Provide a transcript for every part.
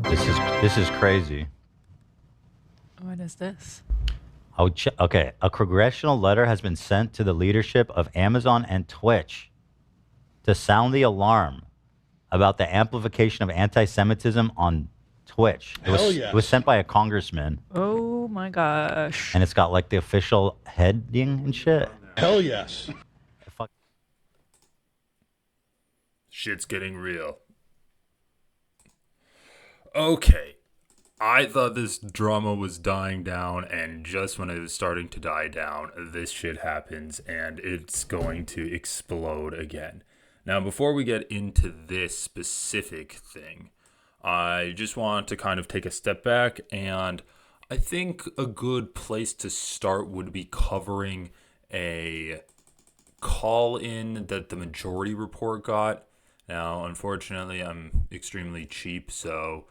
This is crazy. What is this? Okay, a congressional letter has been sent to the leadership of Amazon and Twitch to sound the alarm about the amplification of anti-Semitism on Twitch. It was sent by a congressman. Oh my gosh. And it's got like the official heading and shit. Hell yes. Shit's getting real. Okay. I thought this drama was dying down, and just when it was starting to die down, this shit happens, and it's going to explode again. Now, before we get into this specific thing, I just want to kind of take a step back, and I think a good place to start would be covering a call-in that the Majority Report got. Now, unfortunately, I'm extremely cheap, so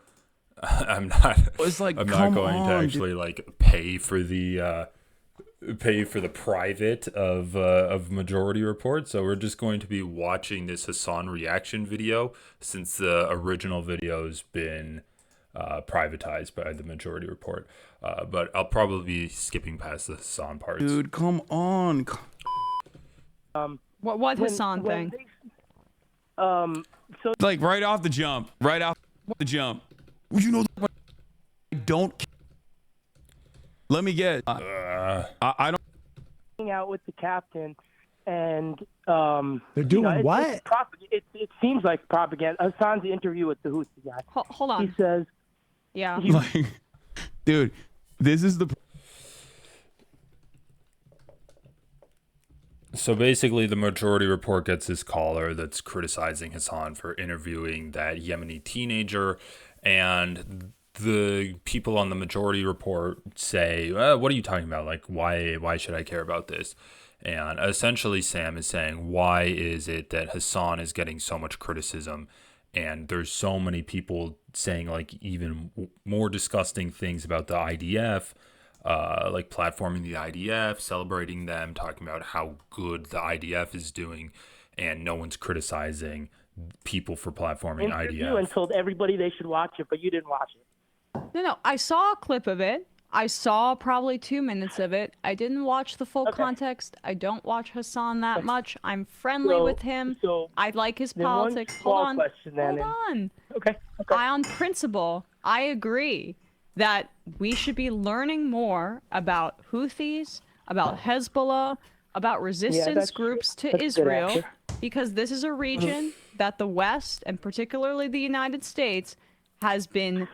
I'm not. I'm not going to actually like pay for the private of Majority Report. So we're just going to be watching this Hasan reaction video, since the original video's been privatized by the Majority Report. But I'll probably be skipping past the Hasan parts. Dude, come on. What Hasan thing? So like right off the jump. You know, I don't. Let me get. I don't. Out with the captain, and they're doing what? It seems like propaganda. Hasan's interview with the Houthi guy. Hold on. He says, "Yeah, like, dude, this is the." So basically, the Majority Report gets this caller that's criticizing Hasan for interviewing that Yemeni teenager, and the people on the Majority Report say, what are you talking about? Like, why should I care about this? And essentially, Sam is saying, why is it that Hasan is getting so much criticism, and there's so many people saying, like, even more disgusting things about the IDF, like platforming the IDF, celebrating them, talking about how good the IDF is doing, and no one's criticizing people for platforming IDF. And told everybody they should watch it, but you didn't watch it. No, I saw a clip of it. I saw probably 2 minutes of it. I didn't watch the full context. I don't watch Hasan that much. I'm friendly with him. I like his politics. Hold on. Okay. On principle, I agree that we should be learning more about Houthis, about Hezbollah, about resistance groups to Israel, because this is a region that the West, and particularly the United States, has been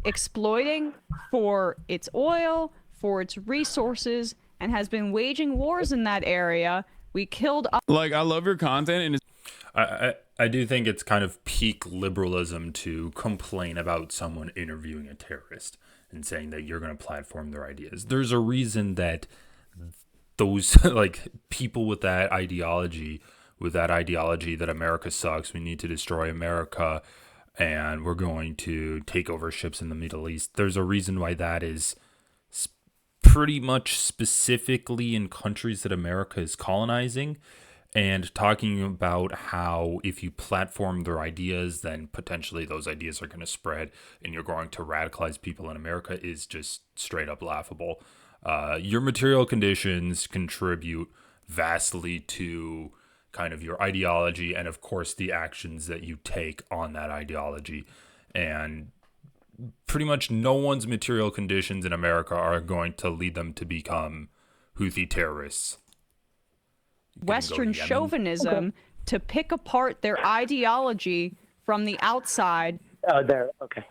exploiting for its oil, for its resources, and has been waging wars in that area. We killed... Like, I love your content, and I do think it's kind of peak liberalism to complain about someone interviewing a terrorist and saying that you're going to platform their ideas. There's a reason that those like people with that ideology that America sucks, we need to destroy America, and we're going to take over ships in the Middle East. There's a reason why that is pretty much specifically in countries that America is colonizing, and talking about how if you platform their ideas, then potentially those ideas are going to spread and you're going to radicalize people in America is just straight up laughable. Your material conditions contribute vastly to kind of your ideology and, of course, the actions that you take on that ideology. And pretty much no one's material conditions in America are going to lead them to become Houthi terrorists. Western chauvinism to pick apart their ideology from the outside. Oh, there. Okay.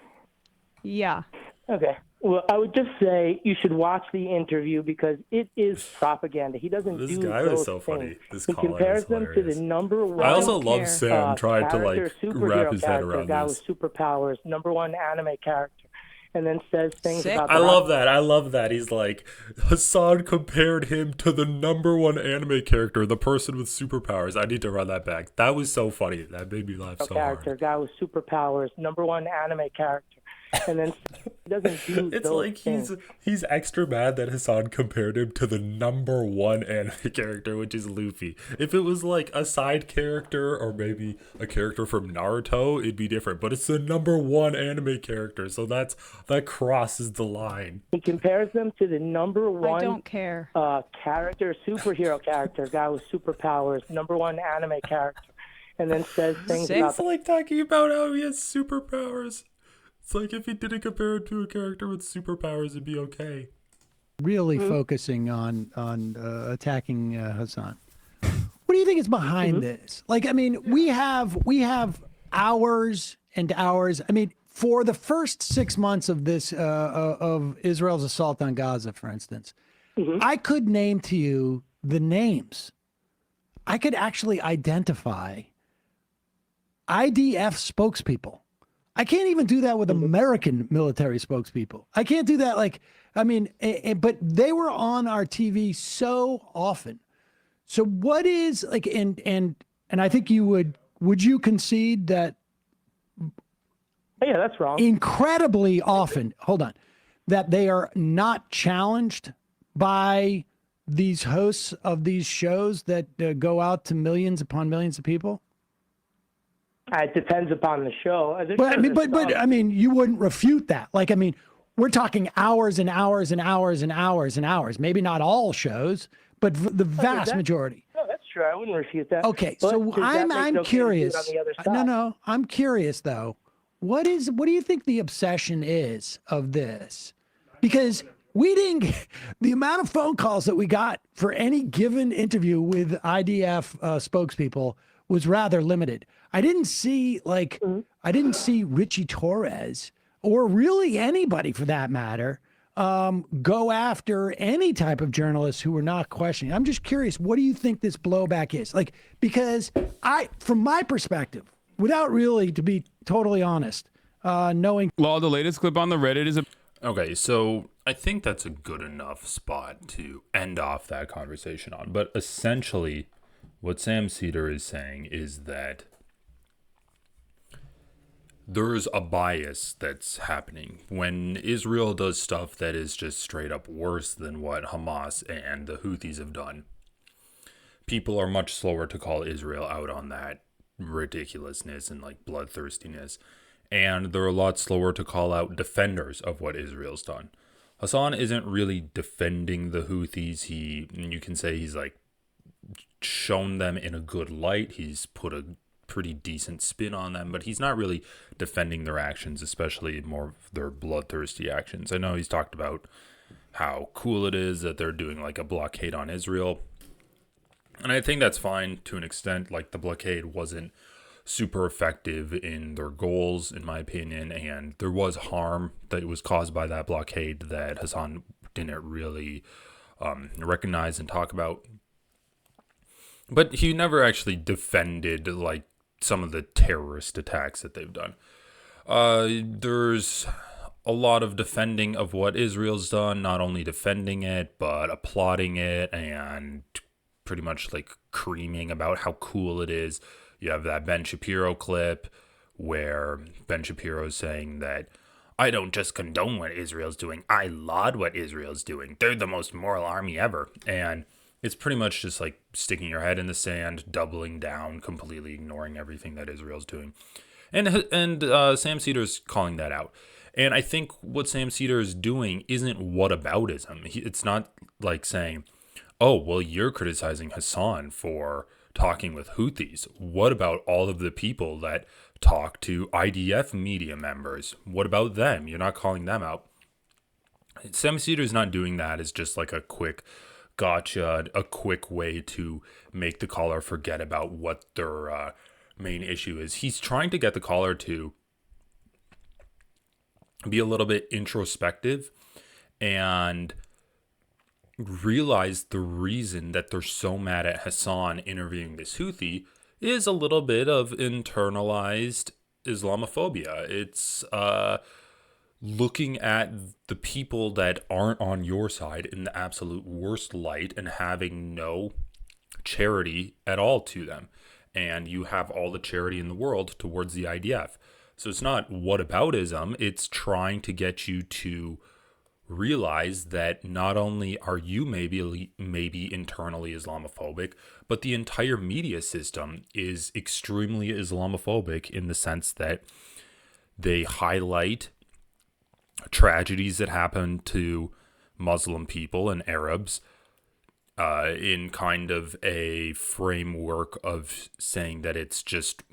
Yeah. Okay. Well, I would just say you should watch the interview because it is propaganda. He doesn't do those things. This guy was so funny. This he compares them to the number one. I also love Sam trying to like wrap his head around guy this. With superpowers, number one anime character, and then says things about. I love that. He's like, Hasan compared him to the number one anime character, the person with superpowers. I need to run that back. That was so funny. That made me laugh so hard. Guy with superpowers, number one anime character. and then he doesn't do It's those like things. he's extra mad that Hasan compared him to the number one anime character, which is Luffy. If it was like a side character or maybe a character from Naruto, it'd be different. But it's the number one anime character, so that crosses the line. He compares them to the number one I don't care. superhero character, guy with superpowers, number one anime character, and then says things about It's like talking about how he has superpowers. It's like if he didn't compare it to a character with superpowers, it'd be okay. Really focusing on attacking Hasan. What do you think is behind this? Like, I mean, we have hours and hours. I mean, for the first 6 months of this of Israel's assault on Gaza, for instance, I could name to you the names. I could actually identify IDF spokespeople. I can't even do that with American military spokespeople. I can't do that. Like, I mean, but they were on our TV so often. So what is like, and I think would you concede that? yeah, that's wrong. Incredibly often, hold on, that they are not challenged by these hosts of these shows that go out to millions upon millions of people? It depends upon the show. But I mean, you wouldn't refute that. Like, I mean, we're talking hours and hours and hours and hours and hours. Maybe not all shows, but the vast majority. No, that's true. I wouldn't refute that. Okay, But so does that make I'm it okay to do curious. it on the other side? No, I'm curious though. What do you think the obsession is of this? Because we didn't the amount of phone calls that we got for any given interview with IDF spokespeople was rather limited. I didn't see Ritchie Torres or really anybody for that matter go after any type of journalists who were not questioning. I'm just curious, what do you think this blowback is? Like, because from my perspective, without really, to be totally honest, knowing. Law, the latest clip on the Reddit is Okay, so I think that's a good enough spot to end off that conversation on. But essentially, what Sam Cedar is saying is that there's a bias that's happening when Israel does stuff that is just straight up worse than what Hamas and the Houthis have done. People are much slower to call Israel out on that ridiculousness and like bloodthirstiness, and they're a lot slower to call out defenders of what Israel's done. Hasan isn't really defending the Houthis. You can say he's like shown them in a good light. He's put a pretty decent spin on them, but he's not really defending their actions, especially more of their bloodthirsty actions. I know he's talked about how cool it is that they're doing like a blockade on Israel, and I think that's fine to an extent. Like, the blockade wasn't super effective in their goals, in my opinion, and there was harm that was caused by that blockade that Hasan didn't really recognize and talk about. But he never actually defended like some of the terrorist attacks that they've done. There's a lot of defending of what Israel's done, not only defending it, but applauding it and pretty much like creaming about how cool it is. You have that Ben Shapiro clip where Ben Shapiro's saying that I don't just condone what Israel's doing, I laud what Israel's doing. They're the most moral army ever. And it's pretty much just like sticking your head in the sand, doubling down, completely ignoring everything that Israel's doing. And Sam Cedar's calling that out. And I think what Sam Cedar is doing isn't whataboutism. It's not like saying, oh, well, you're criticizing Hasan for talking with Houthis. What about all of the people that talk to IDF media members? What about them? You're not calling them out. Sam Cedar's not doing that. It's just like a quick gotcha, a quick way to make the caller forget about what their main issue is. He's trying to get the caller to be a little bit introspective and realize the reason that they're so mad at Hasan interviewing this Houthi is a little bit of internalized Islamophobia. It's looking at the people that aren't on your side in the absolute worst light and having no charity at all to them. And you have all the charity in the world towards the IDF. So it's not whataboutism, it's trying to get you to realize that not only are you maybe internally Islamophobic, but the entire media system is extremely Islamophobic in the sense that they highlight tragedies that happen to Muslim people and Arabs in kind of a framework of saying that it's just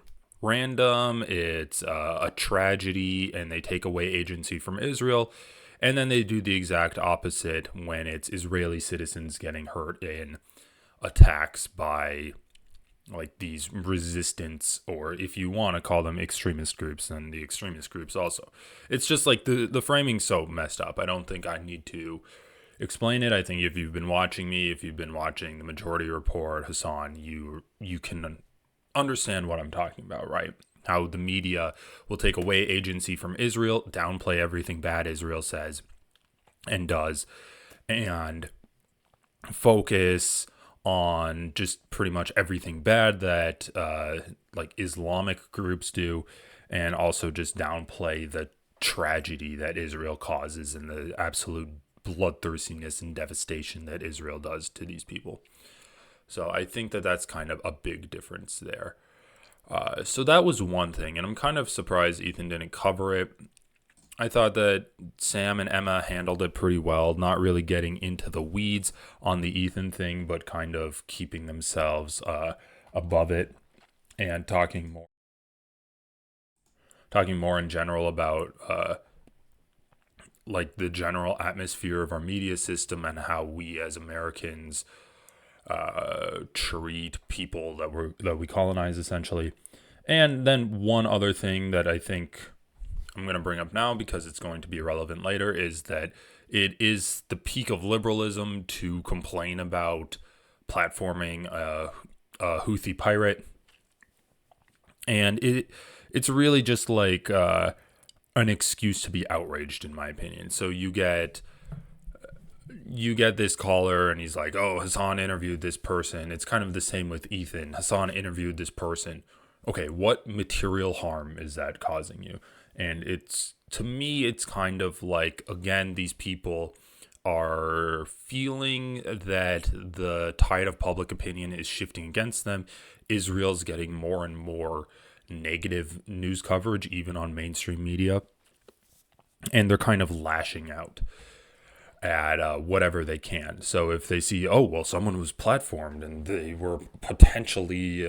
random, it's a tragedy, and they take away agency from Israel. And then they do the exact opposite when it's Israeli citizens getting hurt in attacks by like these resistance, or if you want to call them extremist groups, then the extremist groups also. It's just like the framing's so messed up. I don't think I need to explain it. I think if you've been watching me, if you've been watching the Majority Report, Hasan, you can understand what I'm talking about, right? How the media will take away agency from Israel, downplay everything bad Israel says and does, and focus on just pretty much everything bad that like Islamic groups do, and also just downplay the tragedy that Israel causes and the absolute bloodthirstiness and devastation that Israel does to these people. So I think that that's kind of a big difference there. So that was one thing, and I'm kind of surprised Ethan didn't cover it. I thought that Sam and Emma handled it pretty well, not really getting into the weeds on the Ethan thing, but kind of keeping themselves above it and talking more in general about like the general atmosphere of our media system and how we as Americans treat people that we colonize, essentially. And then one other thing that I think I'm going to bring up now because it's going to be relevant later is that it is the peak of liberalism to complain about platforming a Houthi pirate, and it's really just like an excuse to be outraged, in my opinion. So you get this caller and he's like, oh, Hasan interviewed this person. It's kind of the same with Ethan. Hasan interviewed this person. Okay, what material harm is that causing you? And to me, it's kind of like, again, these people are feeling that the tide of public opinion is shifting against them. Israel's getting more and more negative news coverage, even on mainstream media. And they're kind of lashing out at whatever they can. So if they see, oh, well, someone was platformed and they were potentially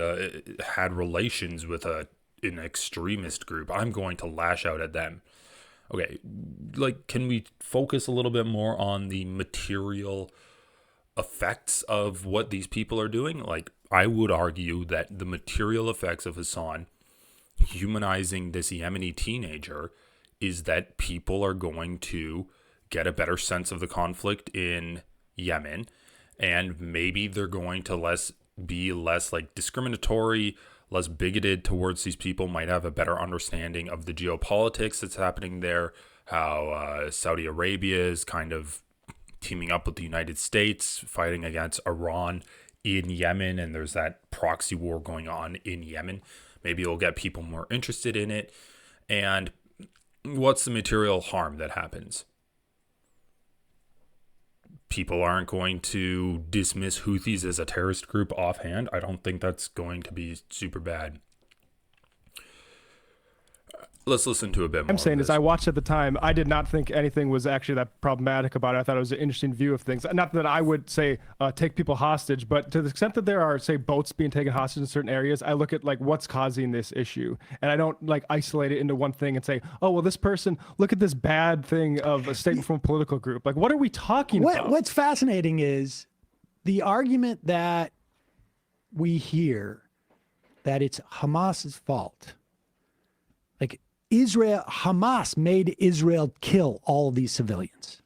had relations with an extremist group, I'm going to lash out at them. Okay, like, can we focus a little bit more on the material effects of what these people are doing? Like, I would argue that the material effects of Hasan humanizing this Yemeni teenager is that people are going to get a better sense of the conflict in Yemen, and maybe they're going to be less like discriminatory, less bigoted towards these people, might have a better understanding of the geopolitics that's happening there, how Saudi Arabia is kind of teaming up with the United States, fighting against Iran in Yemen, and there's that proxy war going on in Yemen. Maybe it'll get people more interested in it. And what's the material harm that happens? People aren't going to dismiss Houthis as a terrorist group offhand. I don't think that's going to be super bad. Let's listen to a bit more. I'm saying is I watched at the time. I did not think anything was actually that problematic about it. I thought it was an interesting view of things. Not that I would say take people hostage, but to the extent that there are, say, boats being taken hostage in certain areas, I look at like what's causing this issue. And I don't like isolate it into one thing and say, oh, well, this person, look at this bad thing of a statement from a political group. Like, what are we talking about? What's fascinating is the argument that we hear that it's Hamas's fault. Like, Hamas made Israel kill all of these civilians,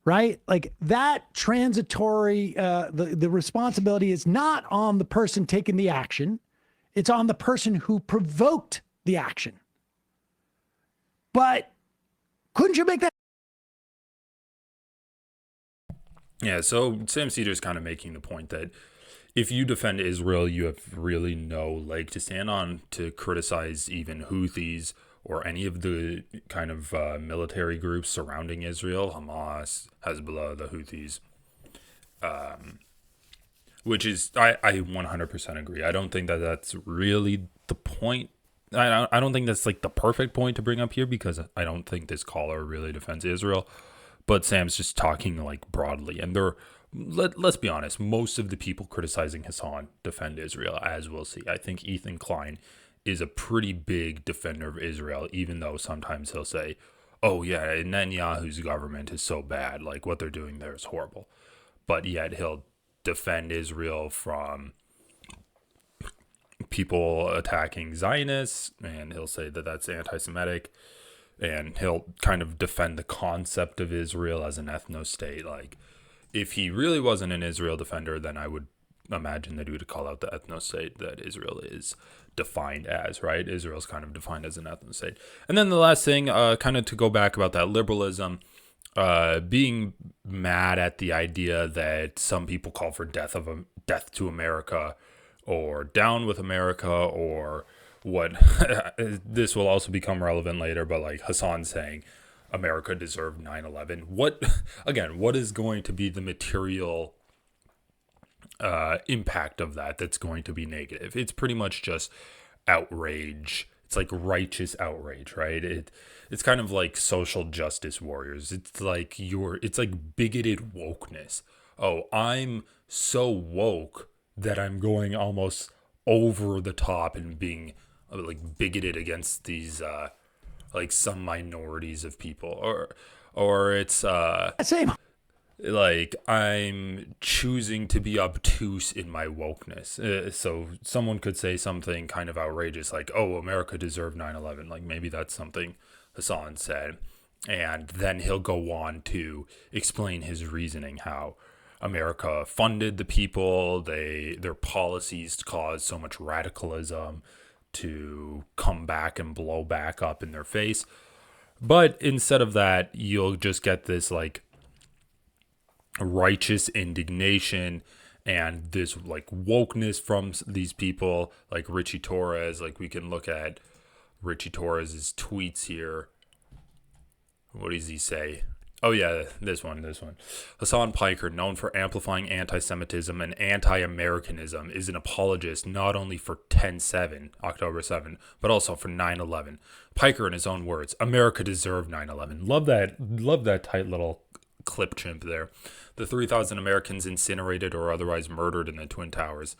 right? Like that transitory, the responsibility is not on the person taking the action. It's on the person who provoked the action. But couldn't you make that? Yeah, so Sam Cedar's kind of making the point that if you defend Israel, you have really no leg to stand on to criticize even Houthis or any of the kind of military groups surrounding Israel, Hamas, Hezbollah, the Houthis, which is, I 100% agree. I don't think that that's really the point. I don't think that's like the perfect point to bring up here, because I don't think this caller really defends Israel. But Sam's just talking like broadly, and let's be honest, most of the people criticizing Hasan defend Israel, as we'll see. I think Ethan Klein is a pretty big defender of Israel, even though sometimes he'll say, oh yeah, Netanyahu's government is so bad, like what they're doing there is horrible. But yet he'll defend Israel from people attacking Zionists, and he'll say that that's anti-Semitic, and he'll kind of defend the concept of Israel as an ethno-state. Like, if he really wasn't an Israel defender, then I would imagine that he would call out the ethno-state that Israel is defined as, right? Israel's kind of defined as an ethno-state. And then the last thing, kind of to go back about that liberalism, being mad at the idea that some people call for death to America, or down with America, or what this will also become relevant later, but like Hasan saying America deserved 9/11. What is going to be the material impact of that's going to be negative? It's pretty much just outrage. It's like righteous outrage, right? It's kind of like social justice warriors. It's like bigoted wokeness. Oh, I'm so woke that I'm going almost over the top and being like bigoted against these like some minorities of people, or it's Same. like I'm choosing to be obtuse in my wokeness. So someone could say something kind of outrageous like, oh, America deserved 9/11. Like maybe that's something Hasan said, and then he'll go on to explain his reasoning, how America funded the people, their policies caused so much radicalism to come back and blow back up in their face. But instead of that, you'll just get this like righteous indignation and this like wokeness from these people like Ritchie Torres. Like we can look at Ritchie Torres' tweets here. What does he say? Oh yeah, this one. Hasan Piker, known for amplifying anti-Semitism and anti-Americanism, is an apologist not only for 10/7, October 7, but also for 9/11. Piker, in his own words, America deserved 9/11. Love that tight little clip chimp there. The 3,000 Americans incinerated or otherwise murdered in the Twin Towers.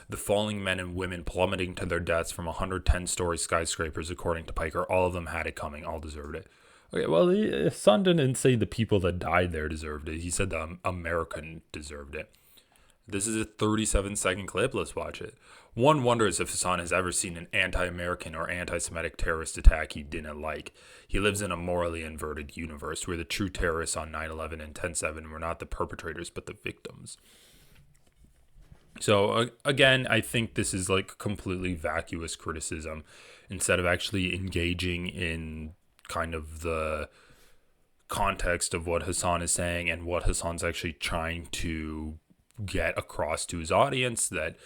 The falling men and women plummeting to their deaths from 110-story skyscrapers, according to Piker. All of them had it coming. All deserved it. Okay, well, Hasan didn't say the people that died there deserved it. He said the American deserved it. This is a 37-second clip. Let's watch it. One wonders if Hasan has ever seen an anti-American or anti-Semitic terrorist attack he didn't like. He lives in a morally inverted universe where the true terrorists on 9/11 and 10/7 were not the perpetrators but the victims. So, again, I think this is like completely vacuous criticism instead of actually engaging in kind of the context of what Hasan is saying and what Hasan's actually trying to get across to his audience, that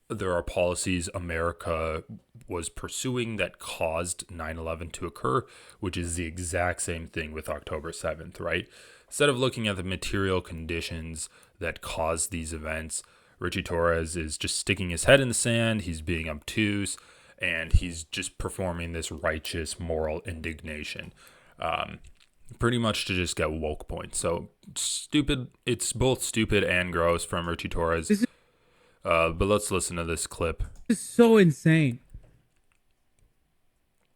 there are policies America was pursuing that caused 9/11 to occur, which is the exact same thing with October 7th, right? Instead of looking at the material conditions that caused these events, Ritchie Torres is just sticking his head in the sand. He's being obtuse, and he's just performing this righteous moral indignation, pretty much to just get woke points. So stupid. It's both stupid and gross from Ritchie Torres. But let's listen to this clip. This is so insane.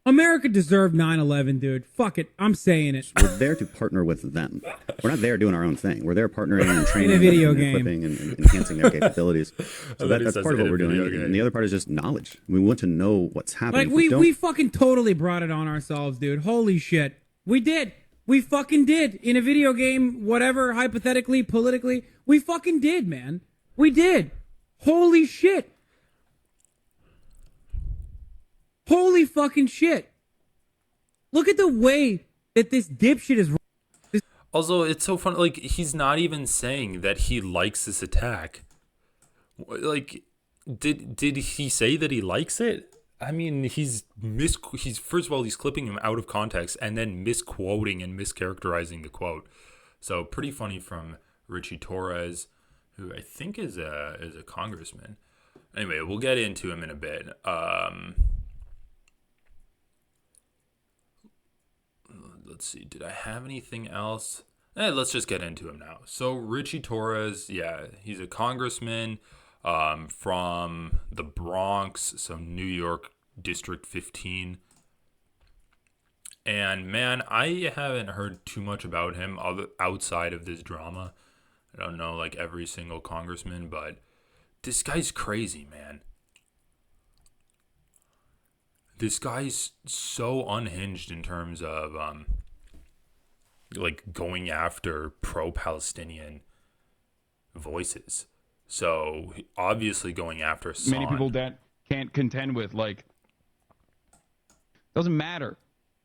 America deserved 9/11, dude. Fuck it. I'm saying it. We're there to partner with them. We're not there doing our own thing. We're there partnering and training in a video and game, equipping and enhancing their capabilities. So that's part of what we're doing. And the other part is just knowledge. We want to know what's happening. Like we fucking totally brought it on ourselves, dude. Holy shit. We did. We fucking did. In a video game, whatever, hypothetically, politically, we fucking did, man. We did. Holy shit. Holy fucking shit. Look at the way that this dipshit is. Also, it's so funny. Like, he's not even saying that he likes this attack. Like, did he say that he likes it? I mean, he's first of all, he's clipping him out of context and then misquoting and mischaracterizing the quote. So pretty funny from Ritchie Torres, who I think is a congressman. Anyway, we'll get into him in a bit. Let's see. Did I have anything else? Let's just get into him now. So Ritchie Torres, yeah, he's a congressman from the Bronx, so New York District 15. And man, I haven't heard too much about him outside of this drama. I don't know like every single congressman, but this guy's crazy, man. This guy's so unhinged in terms of like going after pro-Palestinian voices. So obviously going after Hasan. Many people that can't contend with, like, doesn't matter.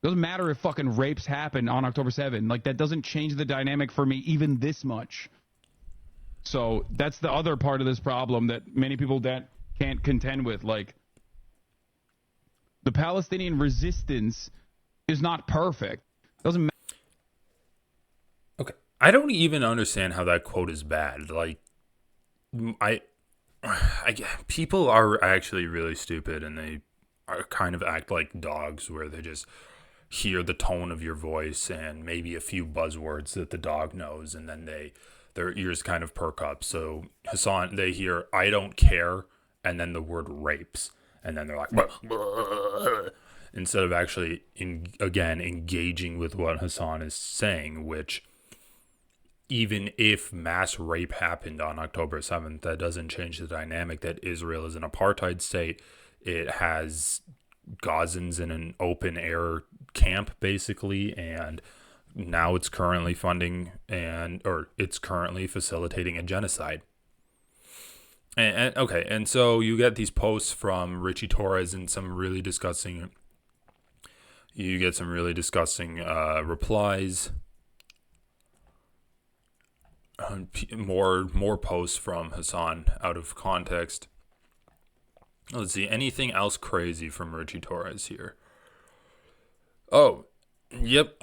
Doesn't matter if fucking rapes happen on October 7th. Like, that doesn't change the dynamic for me even this much. So that's the other part of this problem that many people that can't contend with. Like, the Palestinian resistance is not perfect. Doesn't matter. Okay. I don't even understand how that quote is bad. Like, people are actually really stupid, and they are kind of act like dogs, where they just hear the tone of your voice and maybe a few buzzwords that the dog knows, and then their ears kind of perk up. So Hasan, they hear "I don't care" and then the word "rapes," and then they're like, "Blah, blah," instead of actually engaging with what Hasan is saying, which, even if mass rape happened on October 7th, that doesn't change the dynamic that Israel is an apartheid state. It has Gazans in an open air camp, basically, and now it's currently it's currently facilitating a genocide. And so you get these posts from Ritchie Torres and you get some really disgusting replies. More posts from Hasan out of context. Let's see, anything else crazy from Ritchie Torres here? Oh, yep.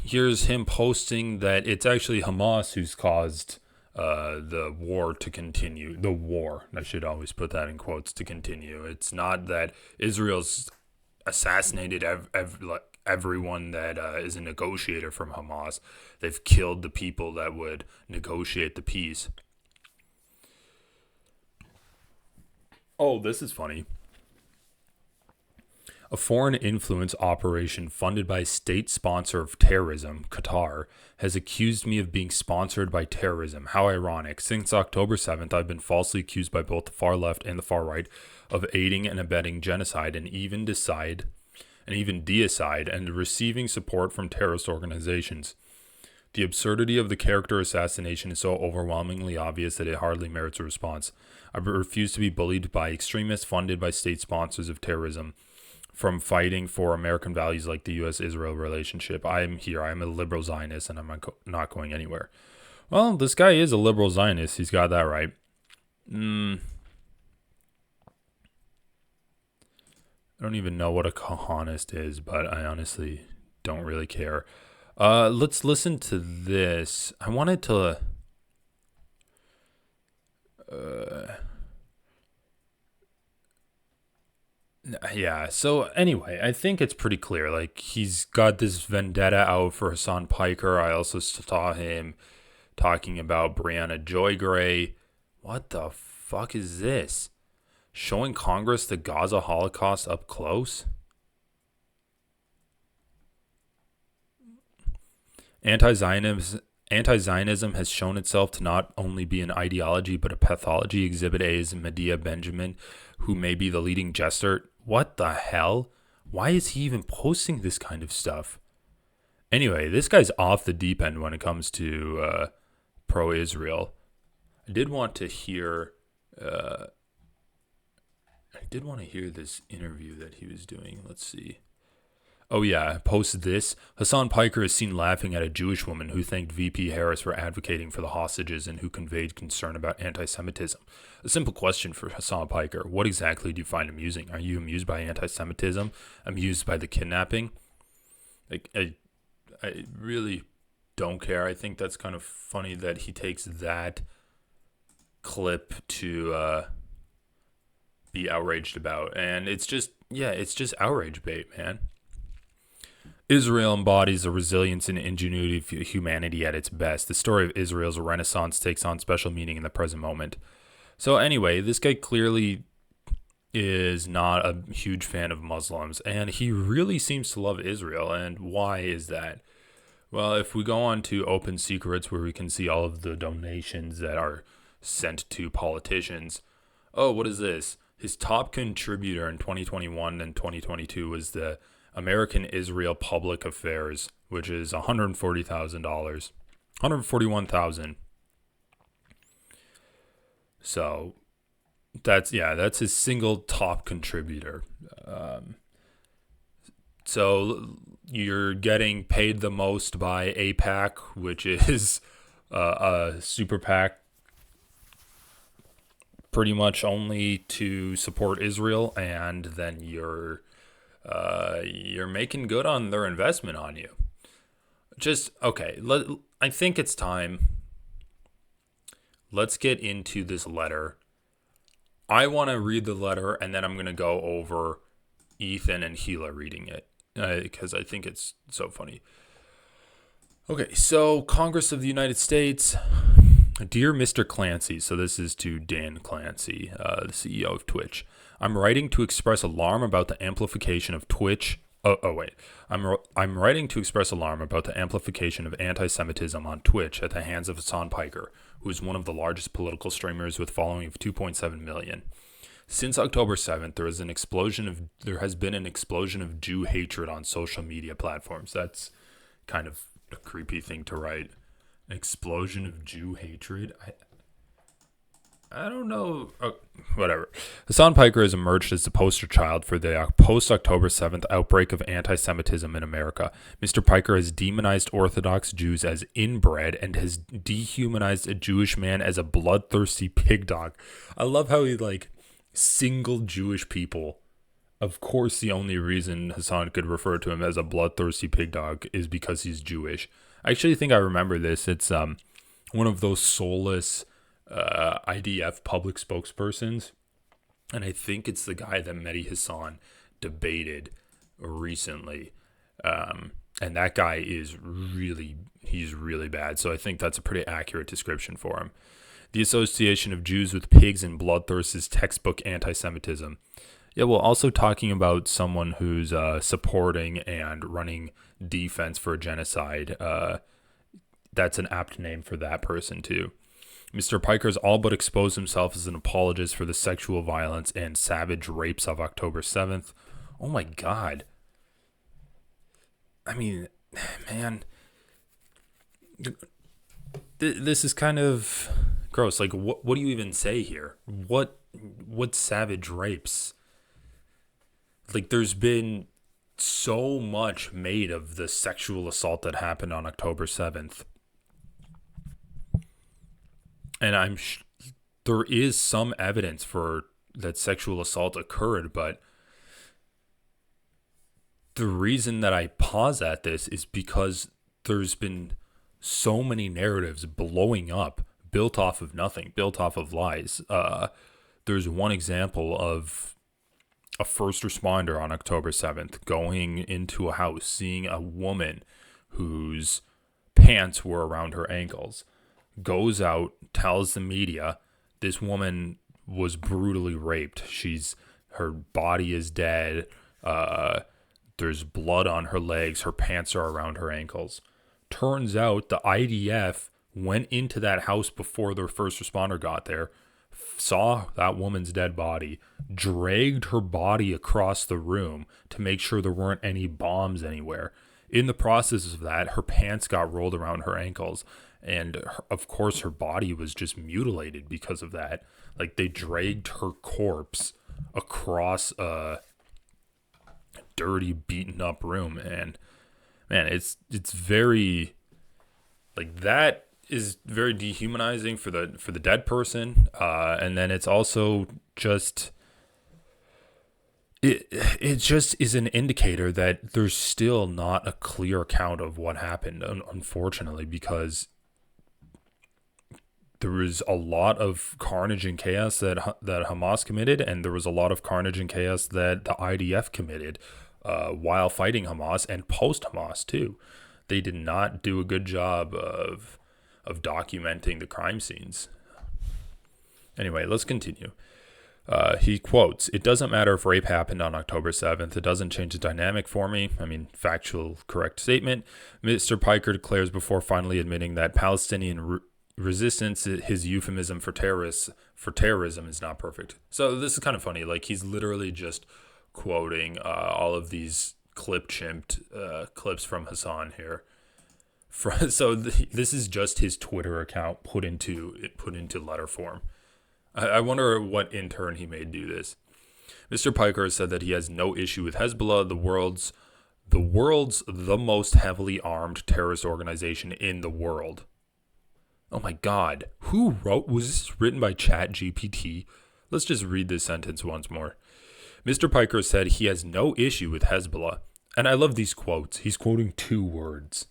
Here's him posting that it's actually Hamas who's caused the war to continue. The war, I should always put that in quotes, to continue. It's not that Israel's assassinated everyone that is a negotiator from Hamas. They've killed the people that would negotiate the peace. Oh, this is funny. A foreign influence operation funded by a state sponsor of terrorism, Qatar, has accused me of being sponsored by terrorism. How ironic. Since October 7th, I've been falsely accused by both the far left and the far right of aiding and abetting genocide and even deicide and receiving support from terrorist organizations. The absurdity of the character assassination is so overwhelmingly obvious that it hardly merits a response. I refuse to be bullied by extremists funded by state sponsors of terrorism from fighting for American values like the U.S.-Israel relationship. I am here. I am a liberal Zionist, and I'm not going anywhere. Well, this guy is a liberal Zionist. He's got that right. I don't even know what a cohanist is, but I honestly don't really care. Let's listen to this. I wanted to... yeah, so anyway, I think it's pretty clear. Like, he's got this vendetta out for Hasan Piker. I also saw him talking about Brianna Joy Gray. What the fuck is this? Showing Congress the Gaza Holocaust up close? Anti-Zionism has shown itself to not only be an ideology, but a pathology. Exhibit A is Medea Benjamin, who may be the leading jester. What the hell? Why is he even posting this kind of stuff? Anyway, this guy's off the deep end when it comes to pro-Israel. I did want to hear this interview that he was doing. Let's see. Oh yeah, post this. Hasan Piker is seen laughing at a Jewish woman who thanked VP Harris for advocating for the hostages and who conveyed concern about anti-Semitism. A simple question for Hasan Piker. What exactly do you find amusing? Are you amused by anti-Semitism? Amused by the kidnapping? Like, I really don't care. I think that's kind of funny that he takes that clip to be outraged about. And it's just outrage bait, man. Israel embodies the resilience and ingenuity of humanity at its best. The story of Israel's renaissance takes on special meaning in the present moment. So anyway, this guy clearly is not a huge fan of Muslims, and he really seems to love Israel. And why is that? Well, if we go on to Open Secrets, where we can see all of the donations that are sent to politicians. Oh, what is this? His top contributor in 2021 and 2022 was the American Israel Public Affairs, which is $140,000, $141,000. So that's his single top contributor. So you're getting paid the most by AIPAC, which is a super PAC, pretty much only to support Israel, and then you're making good on their investment on you. Just okay. I think it's time. Let's get into this letter. I want to read the letter, and then I'm going to go over Ethan and Gila reading it because I think it's so funny. Okay, so Congress of the United States, dear Mr. Clancy. So this is to Dan Clancy, the CEO of Twitch. I'm writing to express alarm about the amplification of Twitch. I'm writing to express alarm about the amplification of anti-Semitism on Twitch at the hands of Hasan Piker, who is one of the largest political streamers with a following of 2.7 million. Since October 7th, there has been an explosion of Jew hatred on social media platforms. That's kind of a creepy thing to write. An explosion of Jew hatred. I don't know. Whatever. Hasan Piker has emerged as the poster child for the post-October 7th outbreak of anti-Semitism in America. Mr. Piker has demonized Orthodox Jews as inbred and has dehumanized a Jewish man as a bloodthirsty pig dog. I love how he, single Jewish people. Of course, the only reason Hasan could refer to him as a bloodthirsty pig dog is because he's Jewish. I actually think I remember this. It's one of those soulless IDF public spokespersons, and I think it's the guy that Mehdi Hasan debated recently, and that guy is really bad. So I think that's a pretty accurate description for him. The association of Jews with pigs and bloodthirst is textbook anti-Semitism. Yeah, well, also talking about someone who's supporting and running defense for genocide. That's an apt name for that person too. Mr. Piker's all but exposed himself as an apologist for the sexual violence and savage rapes of October 7th. Oh my God. I mean, man, this is kind of gross. What do you even say here? What savage rapes? There's been so much made of the sexual assault that happened on October 7th. And there is some evidence for that sexual assault occurred, but the reason that I pause at this is because there's been so many narratives blowing up, built off of nothing, built off of lies. There's one example of a first responder on October 7th going into a house, seeing a woman whose pants were around her ankles, goes out, tells the media this woman was brutally raped. Her body is dead. There's blood on her legs. Her pants are around her ankles. Turns out the IDF went into that house before their first responder got there, saw that woman's dead body, dragged her body across the room to make sure there weren't any bombs anywhere. In the process of that, her pants got rolled around her ankles. And of course, her body was just mutilated because of that. They dragged her corpse across dirty, beaten up room. And man, it's very, like, that is very dehumanizing for the dead person. And then it's also just, it just is an indicator that there's still not a clear account of what happened, unfortunately, because there was a lot of carnage and chaos that Hamas committed, and there was a lot of carnage and chaos that the IDF committed while fighting Hamas and post-Hamas too. They did not do a good job of documenting the crime scenes. Anyway, let's continue. He quotes, "It doesn't matter if rape happened on October 7th. It doesn't change the dynamic for me." I mean, factual, correct statement. Mr. Piker declares before finally admitting that Palestinian resistance, his euphemism for terrorism, is not perfect. So this is kind of funny. Like, he's literally just quoting all of these chimped clips from Hasan here. So this is just his Twitter account put into letter form. I wonder what intern he made do this. Mr. Piker has said that he has no issue with Hezbollah, the world's the most heavily armed terrorist organization in the world. Oh my God. Was this written by ChatGPT? Let's just read this sentence once more. Mr. Piker said he has no issue with Hezbollah. And I love these quotes. He's quoting 2 words.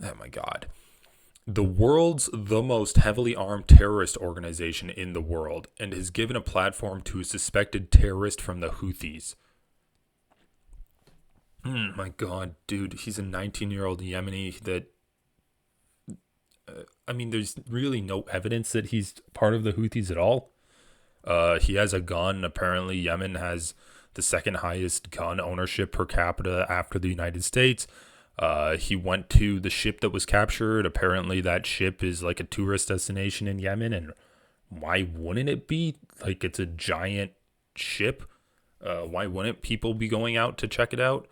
Oh my God. The world's the most heavily armed terrorist organization in the world, and has given a platform to a suspected terrorist from the Houthis. My God, dude, he's a 19-year-old Yemeni that, I mean, there's really no evidence that he's part of the Houthis at all. He has a gun. Apparently, Yemen has the second highest gun ownership per capita after the United States. He went to the ship that was captured. Apparently that ship is like a tourist destination in Yemen, and why wouldn't it be? Like, it's a giant ship. Why wouldn't people be going out to check it out?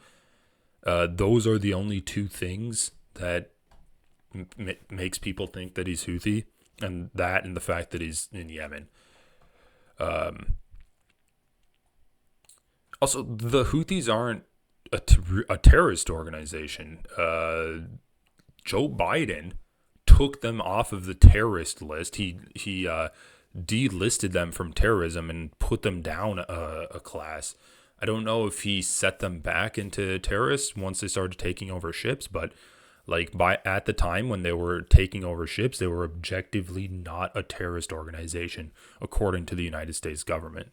Those are the only 2 things that makes people think that he's Houthi, and the fact that he's in Yemen. Also, the Houthis aren't a terrorist organization. Joe Biden took them off of the terrorist list. He delisted them from terrorism and put them down a class. I don't know if he set them back into terrorists once they started taking over ships, but at the time when they were taking over ships, they were objectively not a terrorist organization, according to the United States government.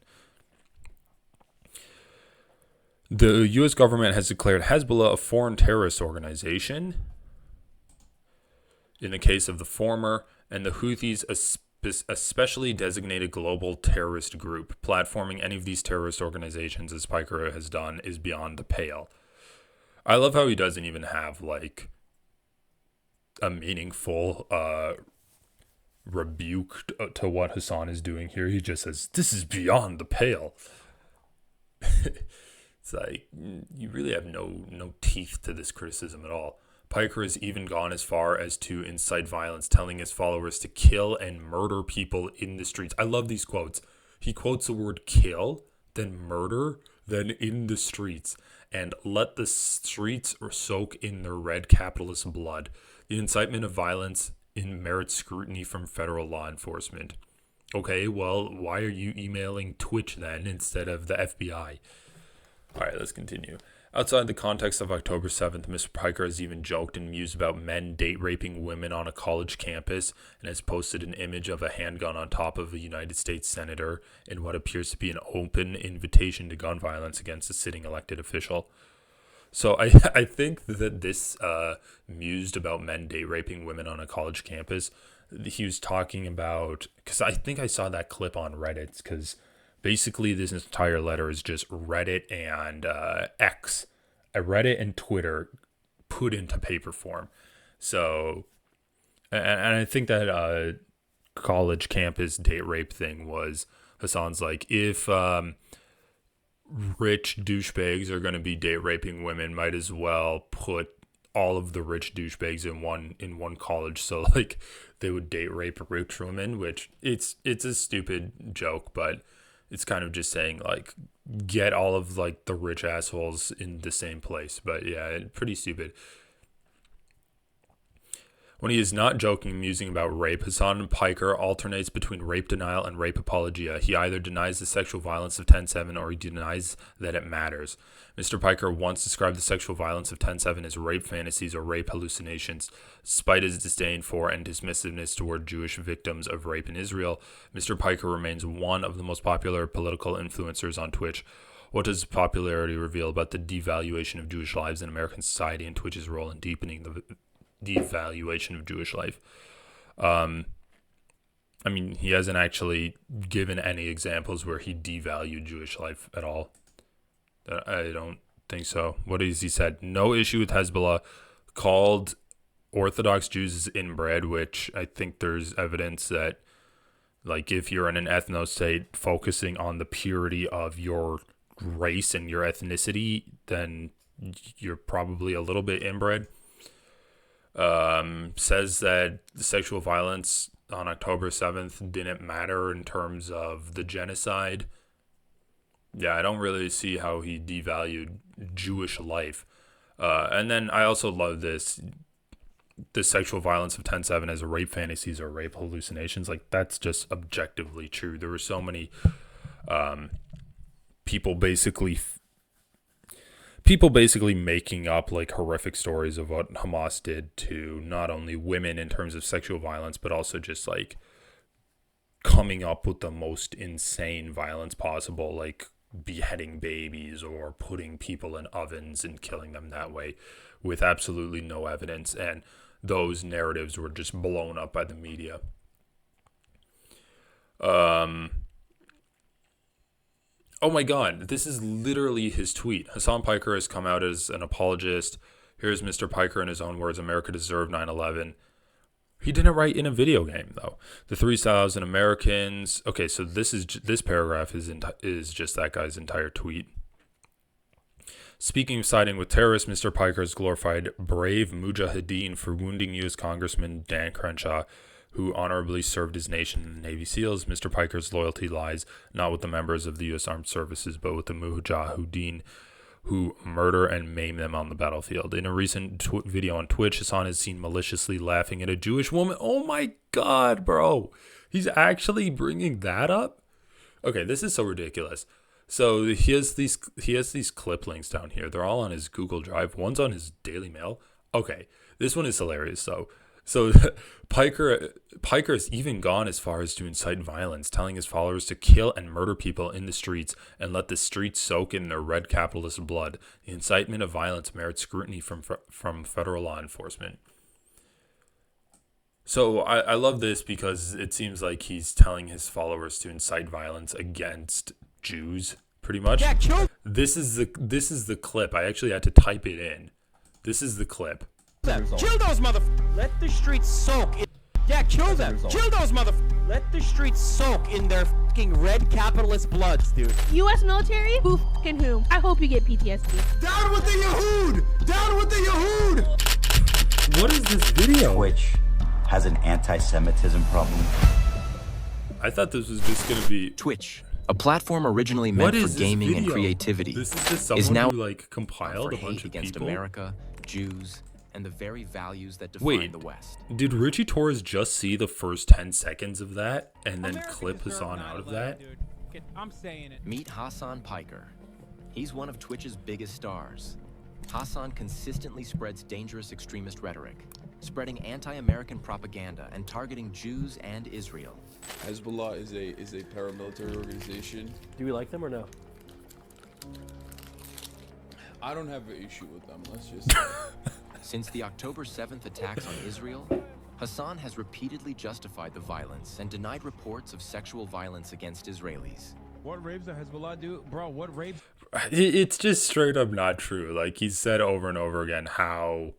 The U.S. government has declared Hezbollah a foreign terrorist organization in the case of the former, and the Houthis a specially designated global terrorist group. Platforming any of these terrorist organizations, as Piker has done, is beyond the pale. I love how he doesn't even have, like, a meaningful rebuke to what Hasan is doing here. He just says, "This is beyond the pale." It's like, you really have no teeth to this criticism at all. Piker has even gone as far as to incite violence, telling his followers to kill and murder people in the streets. I love these quotes. He quotes the word kill, then murder, then in the streets, and let the streets soak in their red capitalist blood. The incitement of violence merits scrutiny from federal law enforcement. Okay, well, why are you emailing Twitch then instead of the FBI? All right, let's continue. Outside the context of October 7th, Mr. Piker has even joked and mused about men date-raping women on a college campus, and has posted an image of a handgun on top of a United States senator in what appears to be an open invitation to gun violence against a sitting elected official. So I think that this mused about men date-raping women on a college campus, he was talking about, because I think I saw that clip on Reddit, because basically this entire letter is just Reddit and X, Reddit and Twitter put into paper form. So, and I think that college campus date rape thing was Hasan's like, if rich douchebags are going to be date raping women, might as well put all of the rich douchebags in one college, so like they would date rape rich women, which it's a stupid joke, but it's kind of just saying like get all of like the rich assholes in the same place. But yeah, pretty stupid. When he is not joking and musing about rape, Hasan Piker alternates between rape denial and rape apologia. He either denies the sexual violence of 10/7 or he denies that it matters. Mr. Piker once described the sexual violence of 10/7 as rape fantasies or rape hallucinations. Despite his disdain for and dismissiveness toward Jewish victims of rape in Israel, Mr. Piker remains one of the most popular political influencers on Twitch. What does popularity reveal about the devaluation of Jewish lives in American society and Twitch's role in deepening the devaluation of Jewish life? I mean, he hasn't actually given any examples where he devalued Jewish life at all. I don't think so. What has he said? No issue with Hezbollah, called Orthodox Jews inbred, which I think there's evidence that, like, if you're in an ethno-state focusing on the purity of your race and your ethnicity, then you're probably a little bit inbred. Says that the sexual violence on October 7th didn't matter in terms of the genocide. Yeah, I don't really see how he devalued Jewish life. And then I also love this. The sexual violence of 10/7 as rape fantasies or rape hallucinations. Like, that's just objectively true. There were so many people basically making up like horrific stories of what Hamas did to not only women in terms of sexual violence, but also just like coming up with the most insane violence possible, like beheading babies or putting people in ovens and killing them that way with absolutely no evidence. And those narratives were just blown up by the media. Oh my God, this is literally his tweet. Hasan Piker has come out as an apologist. Here's Mr. Piker in his own words: America deserved 9/11. He didn't write in a video game, though. The 3,000 Americans. Okay, so this paragraph is just that guy's entire tweet. Speaking of siding with terrorists, Mr. Piker has glorified brave mujahideen for wounding U.S. Congressman Dan Crenshaw, who honorably served his nation in the Navy SEALs. Mr. Piker's loyalty lies not with the members of the U.S. Armed Services, but with the mujahideen who murder and maim them on the battlefield. In a recent video on Twitch, Hasan is seen maliciously laughing at a Jewish woman. Oh my God, bro. He's actually bringing that up? Okay, this is so ridiculous. So he has these clip links down here. They're all on his Google Drive. One's on his Daily Mail. Okay, this one is hilarious, though. So Piker's even gone as far as to incite violence, telling his followers to kill and murder people in the streets and let the streets soak in their red capitalist blood. The incitement of violence merits scrutiny from federal law enforcement. So I love this because it seems like he's telling his followers to incite violence against Jews, pretty much. Yeah, this is the clip. I actually had to type it in. This is the clip. Kill those motherfuckers. Let the streets soak. Yeah, kill them. Kill those motherfuckers. Let the streets soak in their fucking red capitalist bloods, dude. U.S. military? Who fucking who? I hope you get PTSD. Down with the Yahood! Down with the Yahood! What is this video? Twitch has an anti-Semitism problem. I thought this was just gonna be Twitch, a platform originally meant for gaming and creativity, this is just someone now who like compiled a bunch of against people. America, Jews, and the very values that define the West. Did Ritchie Torres just see the first 10 seconds of that and then clip Hasan out of that? I'm saying it. Meet Hasan Piker. He's one of Twitch's biggest stars. Hasan consistently spreads dangerous extremist rhetoric, spreading anti-American propaganda and targeting Jews and Israel. Hezbollah is a paramilitary organization. Do we like them or no? I don't have an issue with them. Let's just. Since the October 7th attacks on Israel, Hasan has repeatedly justified the violence and denied reports of sexual violence against Israelis. What rapes does Hezbollah do? Bro, what rapes? It's just straight up not true. Like, he said over and over again how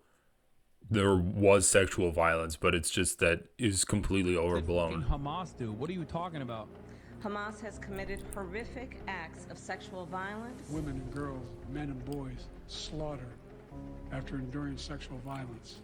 there was sexual violence, but it's just that is completely overblown. What Hamas do? What are you talking about? Hamas has committed horrific acts of sexual violence. Women and girls, men and boys slaughtered after enduring sexual violence.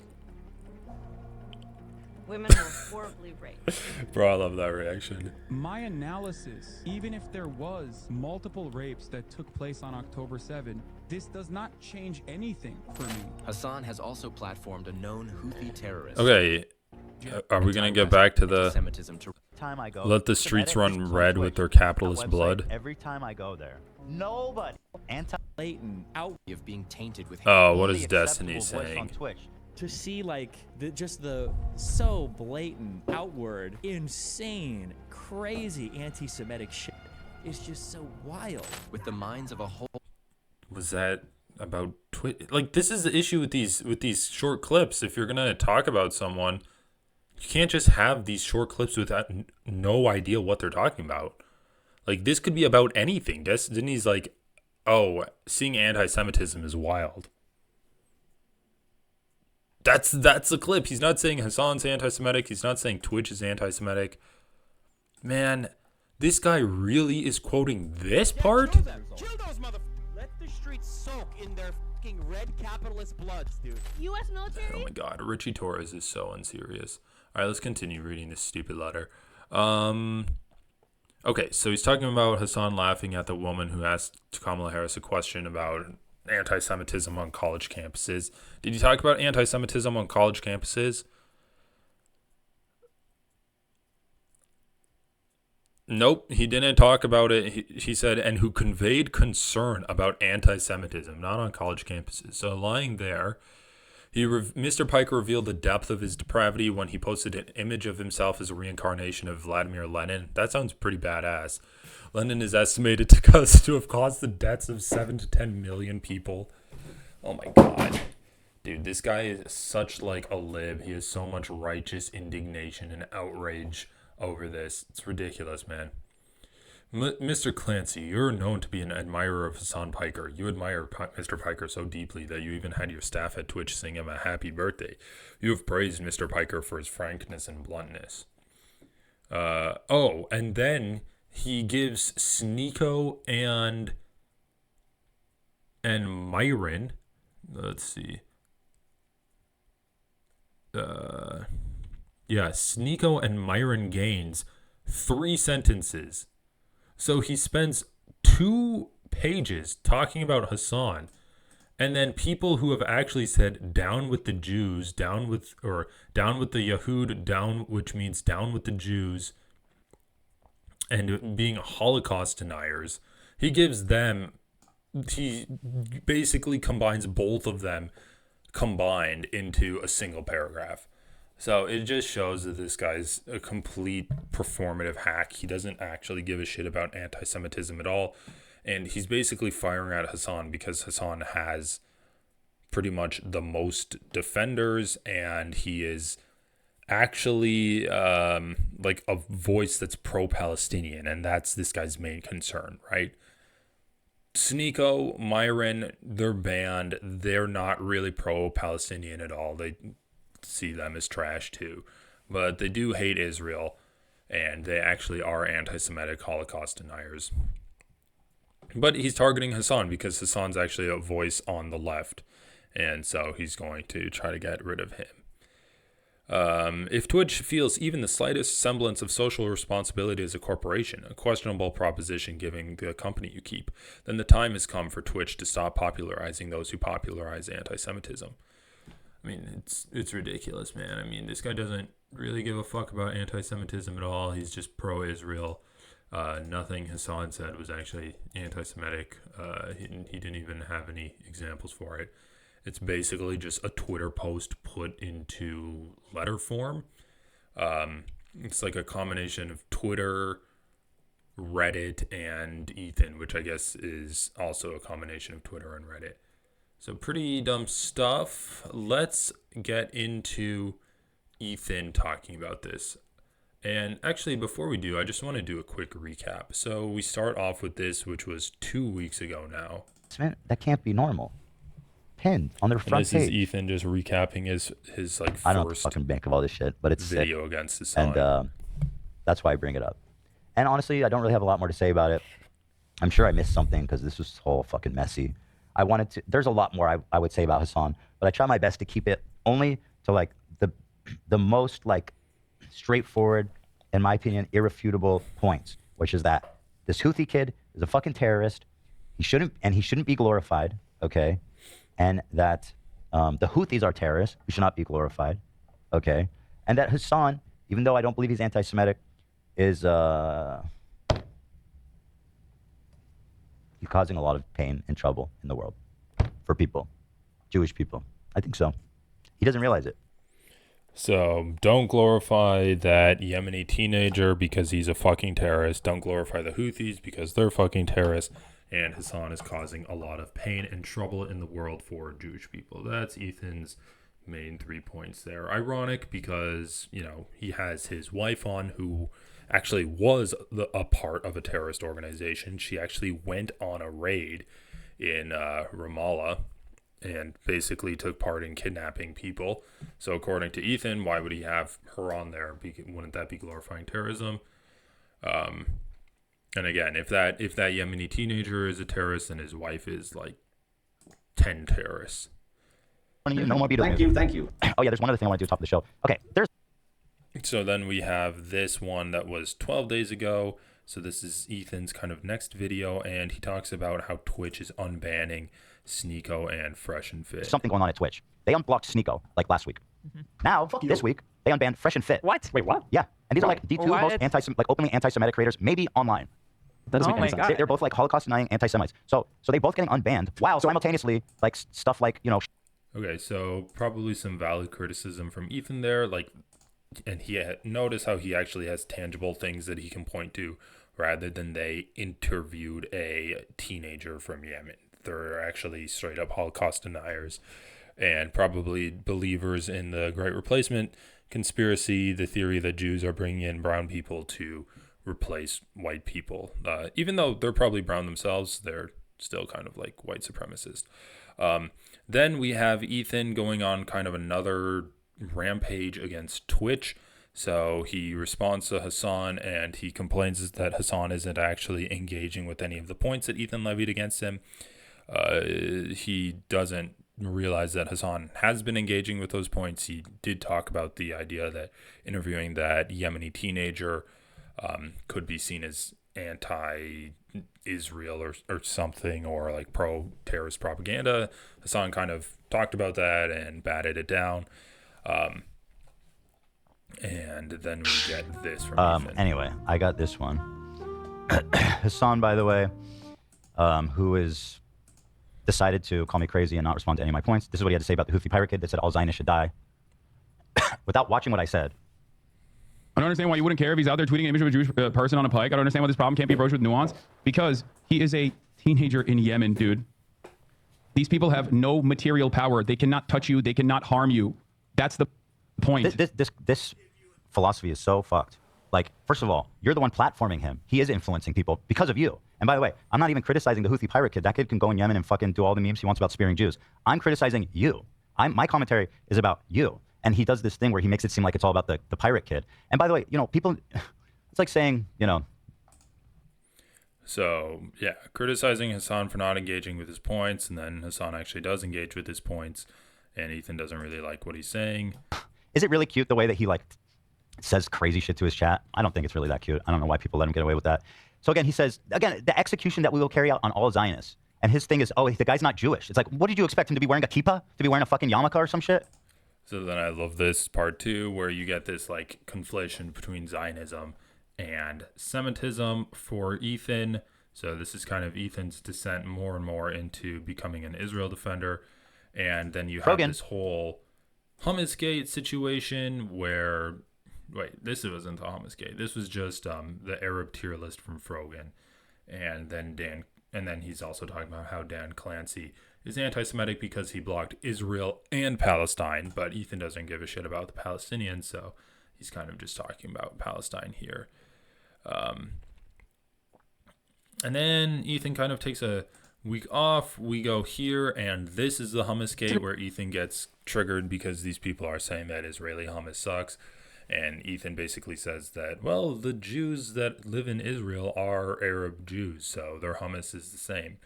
Women were horribly raped. Bro, I love that reaction. My analysis, even if there was multiple rapes that took place on October 7, this does not change anything for me. Hasan has also platformed a known Houthi terrorist. Okay, are we gonna get back to the Time I go, let the streets run red with their capitalist blood? Every time I go there, nobody blatant out of being tainted with Oh, what is Destiny saying? to see like just the so blatant, outward, insane, crazy anti-Semitic shit is just so wild. With the minds of a whole. Was that about Twitch? Like, this is the issue with these short clips. If you're gonna talk about someone, you can't just have these short clips without no idea what they're talking about. Like, this could be about anything. Destiny's like, oh, seeing anti-Semitism is wild. That's the clip. He's not saying Hasan's anti-Semitic. He's not saying Twitch is anti-Semitic. Man, this guy really is quoting this part? Kill those motherfuckers. Let the streets soak in their fucking red capitalist bloods, dude. U.S. military? Oh my god, Richie Torres is so unserious. Alright, let's continue reading this stupid letter. Okay, so he's talking about Hasan laughing at the woman who asked Kamala Harris a question about anti-Semitism on college campuses. Did you talk about anti-Semitism on college campuses? Nope, he didn't talk about it. He said, and who conveyed concern about anti-Semitism, not on college campuses. So lying there, Mr. Pike revealed the depth of his depravity when he posted an image of himself as a reincarnation of Vladimir Lenin. That sounds pretty badass. Lenin is estimated to have caused the deaths of 7 to 10 million people. Oh my god. Dude, this guy is such like a lib. He has so much righteous indignation and outrage over this. It's ridiculous, man. Mr. Clancy, you're known to be an admirer of Hasan Piker. You admire Mr. Piker so deeply that you even had your staff at Twitch sing him a happy birthday. You have praised Mr. Piker for his frankness and bluntness. Oh, and then he gives Sneeko and Myron, let's see. Yeah, Sneeko and Myron Gaines, 3 sentences. So he spends 2 pages talking about Hasan, and then people who have actually said down with the Jews, down with the Yahud, down, which means down with the Jews, and being Holocaust deniers, he basically combines both of them combined into a single paragraph. So it just shows that this guy's a complete performative hack. He doesn't actually give a shit about anti-Semitism at all. And he's basically firing at Hasan because Hasan has pretty much the most defenders, and he is actually like a voice that's pro-Palestinian, and that's this guy's main concern, right? Sneeko, Myron, they're banned. They're not really pro-Palestinian at all. They see them as trash too, but they do hate Israel, and they actually are anti-Semitic Holocaust deniers. But he's targeting Hasan because Hasan's actually a voice on the left, and so he's going to try to get rid of him. If Twitch feels even the slightest semblance of social responsibility as a corporation, a questionable proposition given the company you keep, then the time has come for Twitch to stop popularizing those who popularize anti-Semitism. I mean, it's ridiculous, man. I mean, this guy doesn't really give a fuck about anti-Semitism at all. He's just pro-Israel. Nothing Hasan said was actually anti-Semitic. He didn't even have any examples for it. It's basically just a Twitter post put into letter form. It's like a combination of Twitter, Reddit, and Ethan, which I guess is also a combination of Twitter and Reddit. So pretty dumb stuff. Let's get into Ethan talking about this. And actually, before we do, I just want to do a quick recap. So we start off with this, which was 2 weeks ago now. Man, that can't be normal. Pinned on their front page. This is Ethan just recapping his like first I don't fucking make of all this shit, but it's video sick. Against his son. And that's why I bring it up. And honestly, I don't really have a lot more to say about it. I'm sure I missed something because this was whole fucking messy. There's a lot more I would say about Hasan, but I try my best to keep it only to like the most like straightforward, in my opinion, irrefutable points, which is that this Houthi kid is a fucking terrorist. He shouldn't be glorified, okay? And that the Houthis are terrorists who should not be glorified, okay? And that Hasan, even though I don't believe he's anti-Semitic, is he's causing a lot of pain and trouble in the world for people, Jewish people. I think so. He doesn't realize it. So don't glorify that Yemeni teenager because he's a fucking terrorist. Don't glorify the Houthis because they're fucking terrorists. And Hasan is causing a lot of pain and trouble in the world for Jewish people. That's Ethan's main 3 points there. Ironic because, you know, he has his wife on who actually was a part of a terrorist organization. She actually went on a raid in Ramallah and basically took part in kidnapping people. So according to Ethan, why would he have her on there? Wouldn't that be glorifying terrorism? And again, if that Yemeni teenager is a terrorist, then his wife is like 10 terrorists. No more thank you. Oh yeah, there's one other thing I want to do at the top of the show. Okay, So then we have this one that was 12 days ago. So this is Ethan's kind of next video, and he talks about how Twitch is unbanning Sneeko and Fresh and Fit. Something going on at Twitch. They unblocked Sneeko like last week. Now, this week, they unbanned Fresh and Fit. What? Wait, what? Yeah, and these are like the two most openly anti-Semitic creators, maybe online. That doesn't make any sense. They're both like Holocaust-denying anti-Semites. So they both getting unbanned while simultaneously like stuff like, you know. Okay, so probably some valid criticism from Ethan there, like, and notice how he actually has tangible things that he can point to, rather than they interviewed a teenager from Yemen. They're actually straight up Holocaust deniers and probably believers in the Great Replacement conspiracy, the theory that Jews are bringing in brown people to replace white people. Even though they're probably brown themselves, they're still kind of like white supremacists. Then we have Ethan going on kind of another rampage against Twitch. So he responds to Hasan and he complains that Hasan isn't actually engaging with any of the points that Ethan levied against him. He doesn't realize that Hasan has been engaging with those points. He did talk about the idea that interviewing that Yemeni teenager could be seen as anti-Israel or something, or like pro-terrorist propaganda. Hasan kind of talked about that and batted it down. And then we get this from Ethan. Anyway, I got this one. Hasan, by the way, who is decided to call me crazy and not respond to any of my points. This is what he had to say about the Houthi pirate kid that said all Zionists should die. Without watching what I said. I don't understand why you wouldn't care if he's out there tweeting an image of a Jewish person on a pike. I don't understand why this problem can't be approached with nuance. Because he is a teenager in Yemen, dude. These people have no material power. They cannot touch you. They cannot harm you. That's the point. This philosophy is so fucked. Like, first of all, you're the one platforming him. He is influencing people because of you. And by the way, I'm not even criticizing the Houthi pirate kid. That kid can go in Yemen and fucking do all the memes he wants about spearing Jews. I'm criticizing you. My commentary is about you. And he does this thing where he makes it seem like it's all about the pirate kid. And by the way, you know, people, it's like saying, you know. So, yeah, criticizing Hasan for not engaging with his points, and then Hasan actually does engage with his points, and Ethan doesn't really like what he's saying. Is it really cute the way that he, like, says crazy shit to his chat? I don't think it's really that cute. I don't know why people let him get away with that. So again, he says, again, the execution that we will carry out on all Zionists. And his thing is, oh, the guy's not Jewish. It's like, what did you expect him to be wearing a kippah? To be wearing a fucking yarmulke or some shit? So then I love this part too, where you get this like conflation between Zionism and Semitism for Ethan. So this is kind of Ethan's descent more and more into becoming an Israel defender. And then you have this whole Hummus Gate situation where, wait, this wasn't the Hummus Gate. This was just the Arab tier list from Frogan. And then he's also talking about how Dan Clancy is anti-Semitic because he blocked Israel and Palestine, but Ethan doesn't give a shit about the Palestinians, so he's kind of just talking about Palestine here. And then Ethan kind of takes a week off. We go here, and this is the Hummus Gate where Ethan gets triggered because these people are saying that Israeli hummus sucks. And Ethan basically says that, well, the Jews that live in Israel are Arab Jews, so their hummus is the same.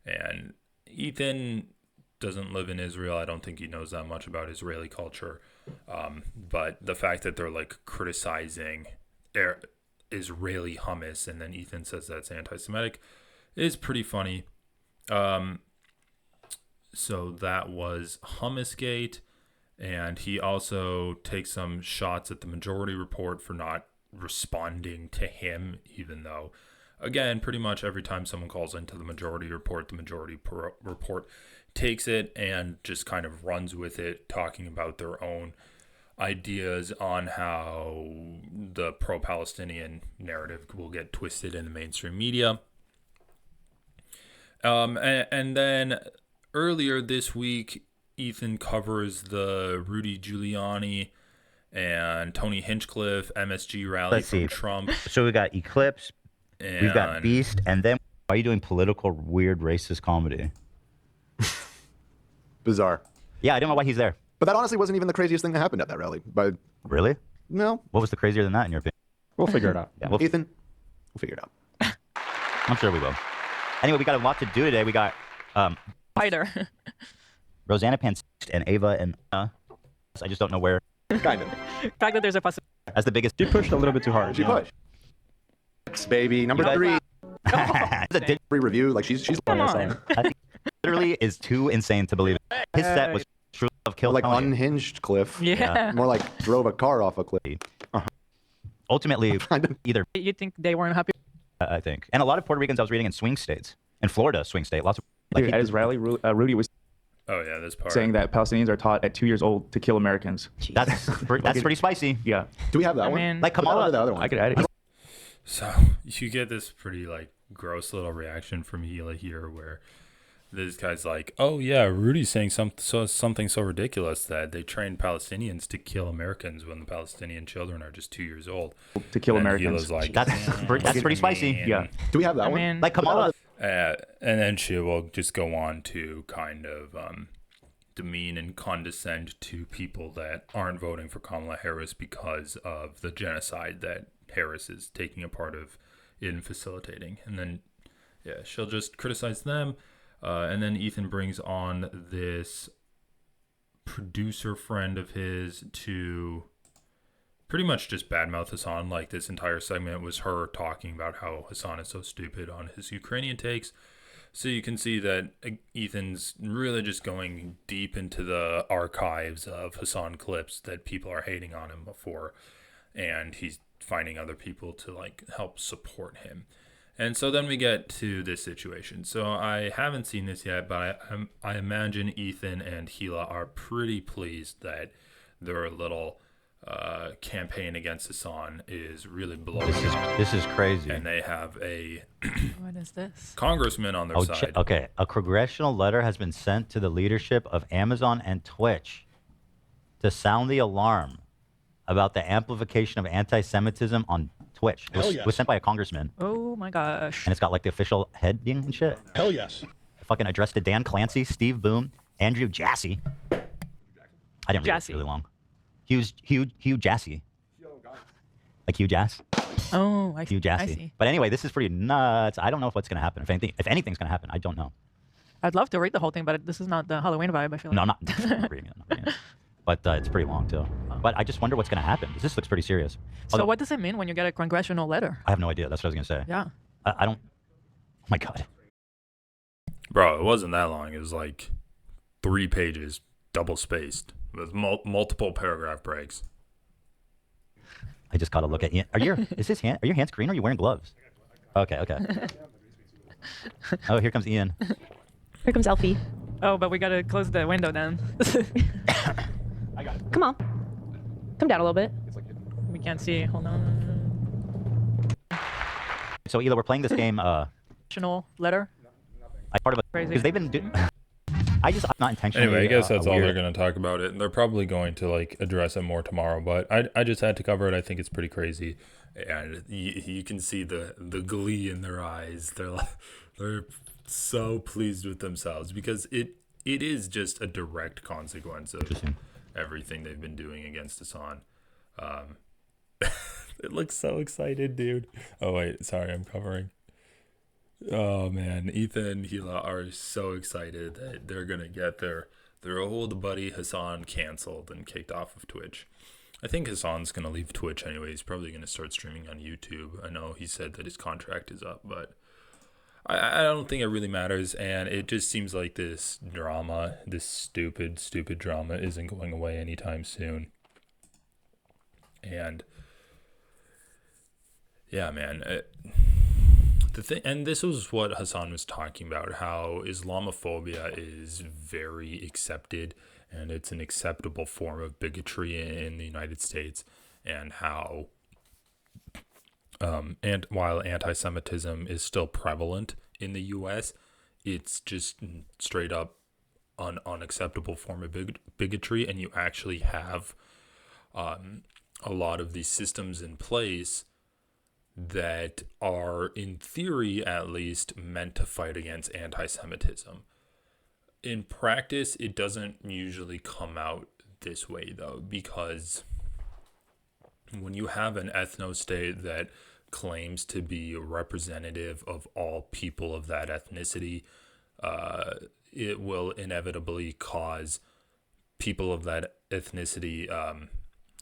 And Ethan doesn't live in Israel. I don't think he knows that much about Israeli culture. But the fact that they're like criticizing Israeli hummus, and then Ethan says that's anti-Semitic, is pretty funny. So that was Hummusgate, and he also takes some shots at the Majority Report for not responding to him, even though, again, pretty much every time someone calls into the Majority Report, the Majority Report takes it and just kind of runs with it, talking about their own ideas on how the pro-Palestinian narrative will get twisted in the mainstream media. And then earlier this week, Ethan covers the Rudy Giuliani and Tony Hinchcliffe MSG rally from Trump. So we got Eclipse, we've got Beast, and then why are you doing political, weird, racist comedy? Bizarre. Yeah, I don't know why he's there. But that honestly wasn't even the craziest thing that happened at that rally. But Really? no, What was the crazier than that, in your opinion? we'll figure it out. Yeah. Ethan, we'll figure it out. I'm sure we will. Anyway, we got a lot to do today. We got Spider. Rosanna Pans and Ava and I just don't know where. Kind of. The fact that there's a possibility. As the biggest. She pushed a little bit too hard. She pushed. Baby, number You three. That's Free review. Like she's Come on. literally is too insane to believe it. His set was true love kill. like unhinged cliff. Yeah. More like drove a car off a cliff. Ultimately, either You think they weren't happy? I think, and a lot of Puerto Ricans I was reading in swing states, in Florida, swing state, lots of Dude, at his rally, Rudy was Oh yeah, this part. saying that Palestinians are taught at 2 years old to kill Americans. That's pretty spicy. Yeah. Do we have that I one? mean- Like Kamala, the other one. I could add it. So you get this pretty like gross little reaction from Gila here, where this guy's like, "Oh yeah, Rudy's saying something so ridiculous that they train Palestinians to kill Americans when the Palestinian children are just 2 years old." To kill And Americans. Gila's like, that's pretty spicy. Yeah. Do we have that I one? mean, Like Kamala. and then she will just go on to kind of demean and condescend to people that aren't voting for Kamala Harris because of the genocide that Harris is taking a part of in facilitating. And then, yeah, she'll just criticize them. And then Ethan brings on this producer friend of his to pretty much just badmouth Hasan. Like, this entire segment was her talking about how Hasan is so stupid on his Ukrainian takes. So you can see that Ethan's really just going deep into the archives of Hasan clips that people are hating on him for, and he's finding other people to like help support him. And so then we get to this situation. So I haven't seen this yet, but I imagine Ethan and Gila are pretty pleased that their little campaign against Hasan is really blowing up. This is crazy. And they have a what is this? congressman on their side. Okay, a congressional letter has been sent to the leadership of Amazon and Twitch to sound the alarm about the amplification of anti-Semitism on Twitch. It was sent by a congressman, Oh my gosh. and it's got like the official heading and shit. Hell yes. Fucking addressed to Dan Clancy, Steve Boone, Andrew Jassy. I didn't read it, it's Jassy. really long. Hugh Jassy. Like Hugh Jass. Oh, I see. Hugh I Jassy. see. But anyway, this is pretty nuts. I don't know what's going to happen. If anything's going to happen, I don't know. I'd love to read the whole thing, but this is not the Halloween vibe. I feel like. No, I'm not reading it. But it's pretty long too. But I just wonder what's going to happen. This looks pretty serious. So what does it mean when you get a congressional letter? I have no idea. That's what I was going to say. Yeah. I don't. Oh my God. Bro, it wasn't that long. It was like 3 pages, double spaced, with multiple paragraph breaks. I just got to look at Ian. Are your hands green or are you wearing gloves? Okay. Oh, here comes Ian. Here comes Elfie. Oh, but we gotta close the window then. Come on. Come down a little bit. We can't see. Hold on. So Ela, we're playing this game. Congressional letter. I part of it Crazy. because they've been. I'm not intentionally. Anyway, I guess that's all weird. they're going to talk about it. And they're probably going to like address it more tomorrow. But I just had to cover it. I think it's pretty crazy, and you can see the glee in their eyes. They're so pleased with themselves because it is just a direct consequence of everything they've been doing against Hasan. It looks so excited, dude. Oh wait, sorry, I'm covering. Oh man, Ethan and Hila are so excited that they're gonna get their old buddy Hasan canceled and kicked off of Twitch. I think Hasan's gonna leave Twitch anyway. He's probably gonna start streaming on YouTube. I know he said that his contract is up, but I don't think it really matters. And it just seems like this drama, this stupid drama, isn't going away anytime soon. And yeah, man. The thing, and this was what Hasan was talking about, how Islamophobia is very accepted and it's an acceptable form of bigotry in the United States, and how and while anti-Semitism is still prevalent in the US, it's just straight up unacceptable form of bigotry, and you actually have a lot of these systems in place that are, in theory at least, meant to fight against anti-Semitism. In practice, it doesn't usually come out this way, though, because when you have an ethno-state that claims to be representative of all people of that ethnicity, it will inevitably cause people of that ethnicity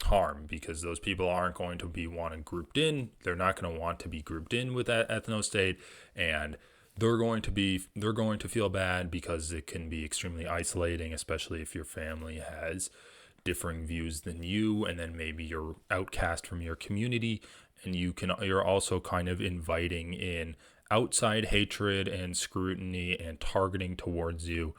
harm, because those people aren't going to be wanting grouped in. They're not going to want to be grouped in with that ethno-state, and they're going to feel bad because it can be extremely isolating, especially if your family has differing views than you, and then maybe you're outcast from your community, and you're also kind of inviting in outside hatred and scrutiny and targeting towards you.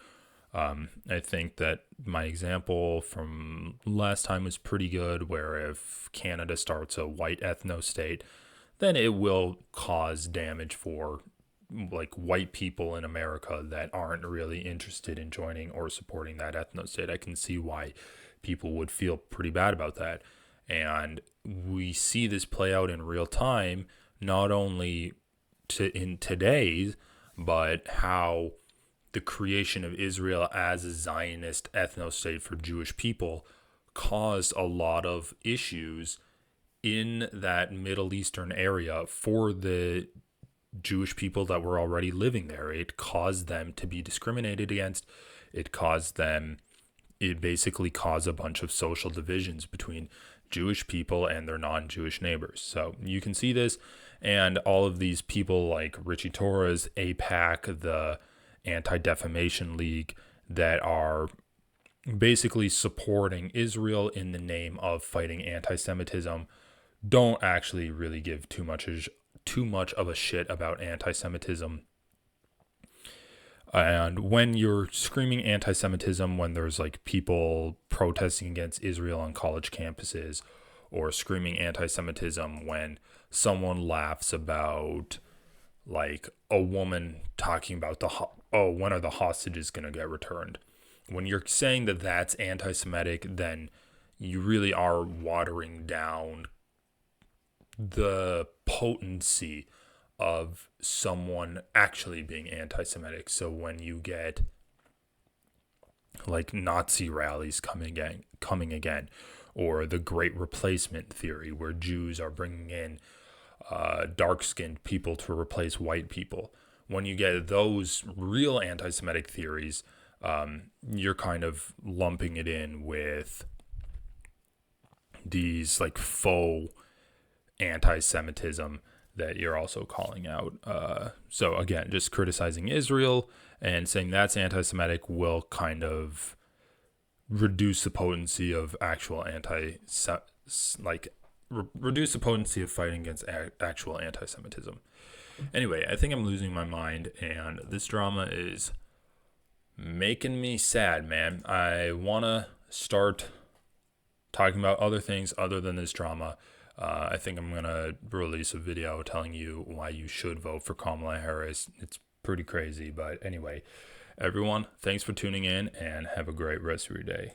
I think that my example from last time was pretty good, where if Canada starts a white ethno-state, then it will cause damage for like white people in America that aren't really interested in joining or supporting that ethno-state. I can see why people would feel pretty bad about that. And we see this play out in real time, not only in today's, but how the creation of Israel as a Zionist ethno-state for Jewish people caused a lot of issues in that Middle Eastern area for the Jewish people that were already living there. It caused them to be discriminated against. It basically caused a bunch of social divisions between Jewish people and their non-Jewish neighbors. So you can see this, and all of these people like Ritchie Torres, APAC, the Anti-Defamation League, that are basically supporting Israel in the name of fighting anti-Semitism, don't actually really give too much of a shit about anti-Semitism. And when you're screaming anti-Semitism, when there's like people protesting against Israel on college campuses, or screaming anti-Semitism when someone laughs about like a woman talking about when are the hostages going to get returned? When you're saying that that's anti-Semitic, then you really are watering down the potency of someone actually being anti-Semitic. So when you get like Nazi rallies coming again, or the Great Replacement theory, where Jews are bringing in dark-skinned people to replace white people, when you get those real anti-Semitic theories, you're kind of lumping it in with these like faux anti-Semitism that you're also calling out. So again, just criticizing Israel and saying that's anti-Semitic will kind of reduce the potency of actual reduce the potency of fighting against actual anti-Semitism. Anyway, I think I'm losing my mind, and this drama is making me sad, man. I want to start talking about other things other than this drama. I think I'm going to release a video telling you why you should vote for Kamala Harris. It's pretty crazy, but anyway, everyone, thanks for tuning in, and have a great rest of your day.